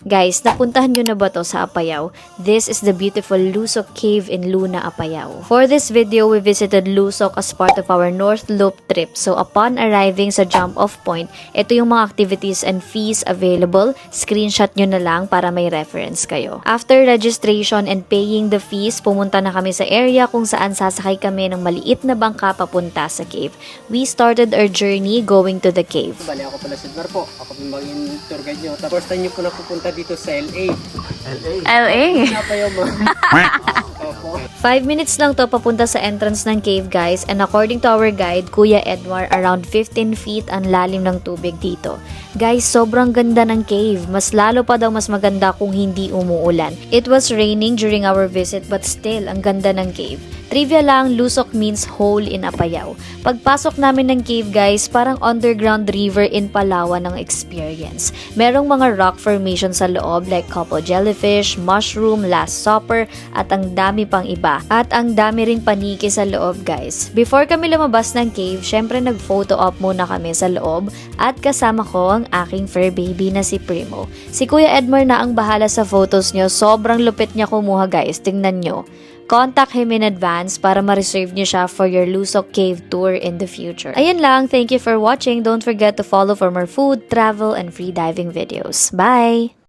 Guys, napuntahan nyo na ba to sa Apayao? This is the beautiful Lusok Cave in Luna, Apayao. For this video, we visited Lusok as part of our North Loop trip. So upon arriving sa jump-off point, ito yung mga activities and fees available. Screenshot nyo na lang para may reference kayo. After registration and paying the fees, pumunta na kami sa area kung saan sasakay kami ng maliit na bangka papunta sa cave. We started our journey going to the cave. Bali, ako pala si Edmar po. Ako po maging tour guide nyo. Tapos time nyo po napupunta dito sa LA. LA? Napayaw mo. Opo. 5 minutes lang to papunta sa entrance ng cave, guys, and according to our guide, Kuya Edmar, around 15 feet ang lalim ng tubig dito. Guys, sobrang ganda ng cave. Mas lalo pa daw mas maganda kung hindi umuulan. It was raining during our visit but still, ang ganda ng cave. Trivia lang, Lusok means hole in Apayao. Pagpasok namin ng cave, guys, parang underground river in Palawan ng experience. Merong mga rock formation sa loob like couple jellyfish, mushroom, last supper, at ang dami pang iba. At ang dami ring paniki sa loob, guys. Before kami lumabas ng cave, syempre nag-photo op muna kami sa loob at kasama ko ang aking fur baby na si Primo. Si Kuya Edmar na ang bahala sa photos nyo. Sobrang lupit niya kumuha, guys. Tingnan nyo. Contact him in advance para ma-reserve niyo siya for your Lusok Cave tour in the future. Ayan lang, thank you for watching. Don't forget to follow for more food, travel, and free diving videos. Bye!